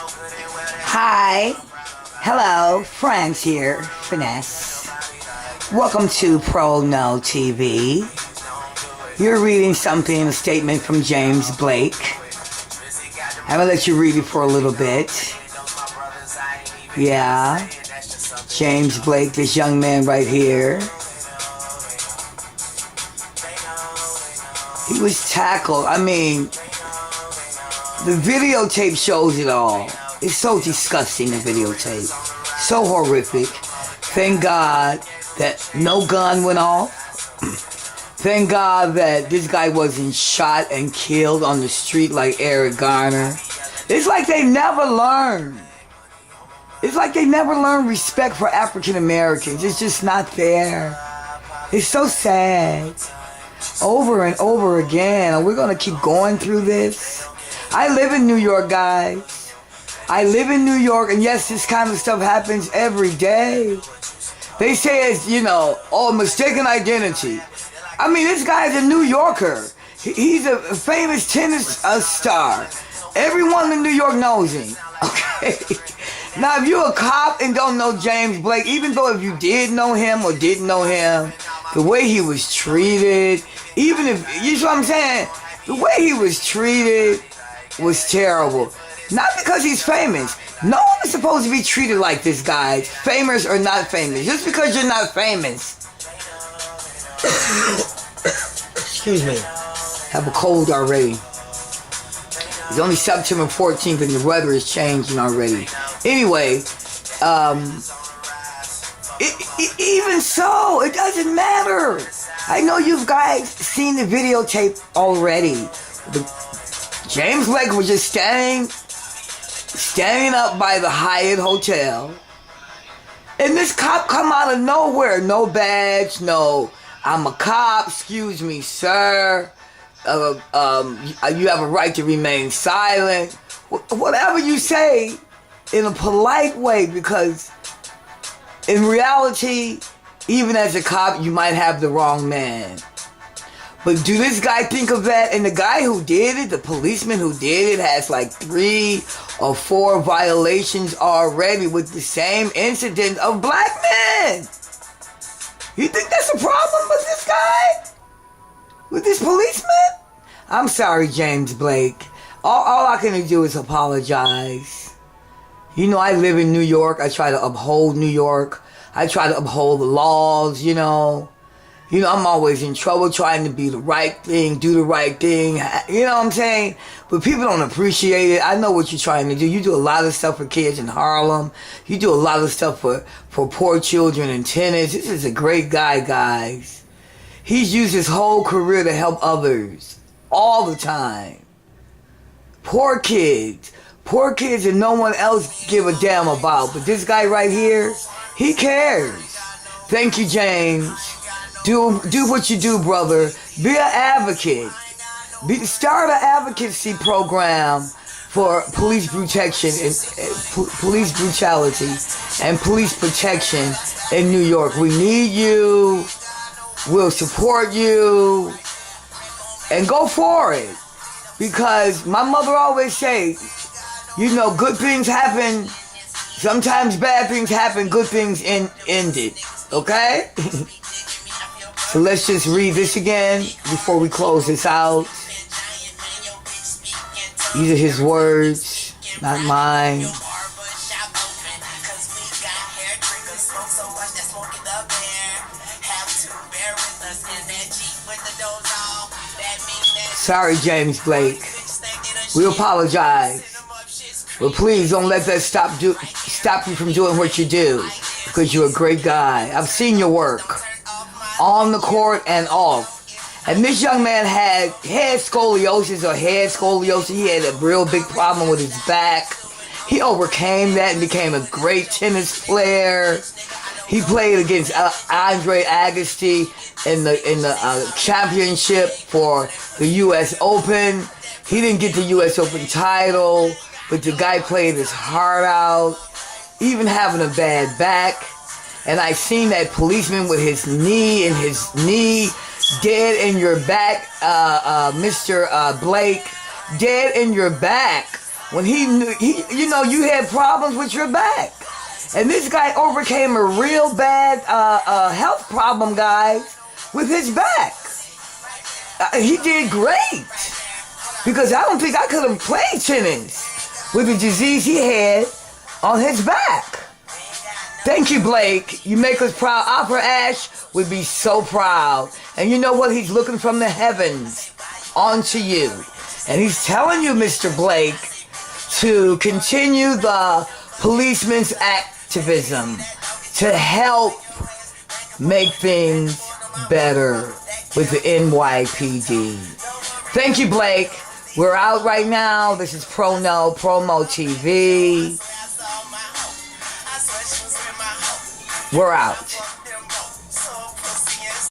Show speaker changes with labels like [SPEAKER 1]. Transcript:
[SPEAKER 1] Hi, hello, Franz here, Finesse. Welcome to Pro No TV. You're reading something, a statement from James Blake. I'm gonna let you read it for a little bit. Yeah, James Blake, this young man right here. He was tackled. I mean, the videotape shows it all. It's so disgusting, the videotape. So horrific. Thank God that no gun went off. Thank God that this guy wasn't shot and killed on the street like Eric Garner. It's like they never learned. It's like they never learned respect for African Americans. It's just not there. It's so sad. Over and over again. Are we going to keep going through this? I live in New York, guys. I live in New York, and yes, this kind of stuff happens every day. They say it's, mistaken identity. I mean, this guy's a New Yorker. He's a famous tennis star. Everyone in New York knows him. Okay? Now, if you're a cop and don't know James Blake, even though if you did know him or didn't know him, the way he was treated, even if, you know what I'm saying? The way he was treated was terrible. Not because he's famous. No one is supposed to be treated like this guy, famous or not famous. Just because you're not famous. Excuse me. Have a cold already. It's only September 14th and the weather is changing already. Anyway, even so, it doesn't matter. I know you guys seen the videotape already. James Blake was just standing up by the Hyatt Hotel, and this cop come out of nowhere. No badge, no, I'm a cop, excuse me, sir. You have a right to remain silent. Whatever you say in a polite way, because in reality, even as a cop, you might have the wrong man. But do this guy think of that? And the guy who did it, the policeman who did it, has like 3 or 4 violations already with the same incident of black men. You think that's a problem with this guy? With this policeman? I'm sorry, James Blake. All I can do is apologize. You know, I live in New York. I try to uphold New York. I try to uphold the laws, I'm always in trouble trying to be the right thing, do the right thing. You know what I'm saying? But people don't appreciate it. I know what you're trying to do. You do a lot of stuff for kids in Harlem. You do a lot of stuff for poor children in tennis. This is a great guy, guys. He's used his whole career to help others. All the time. Poor kids that no one else give a damn about. But this guy right here, he cares. Thank you, James. Do what you do, brother. Be an advocate. Start an advocacy program for police protection and police brutality and police protection in New York. We need you. We'll support you. And go for it. Because my mother always say, good things happen. Sometimes bad things happen. Good things end it. Okay? So let's just read this again before we close this out. These are his words, not mine. Sorry, James Blake. We apologize. But please don't let that stop you from doing what you do. Because you're a great guy. I've seen your work. On the court and off. And this young man had head scoliosis. He had a real big problem with his back. He overcame that and became a great tennis player. He played against Andre Agassi in the championship for the U.S. Open. He didn't get the U.S. Open title, but the guy played his heart out, even having a bad back. And I seen that policeman with his knee dead in your back, Mr. Blake, dead in your back. when he knew, you had problems with your back. And this guy overcame a real bad health problem, guys, with his back. He did great. Because I don't think I could have played tennis with the disease he had on his back. Thank you, Blake. You make us proud. Opera Ash would be so proud. And you know what? He's looking from the heavens onto you. And he's telling you, Mr. Blake, to continue the policeman's activism to help make things better with the NYPD. Thank you, Blake. We're out right now. This is Promo TV. We're out.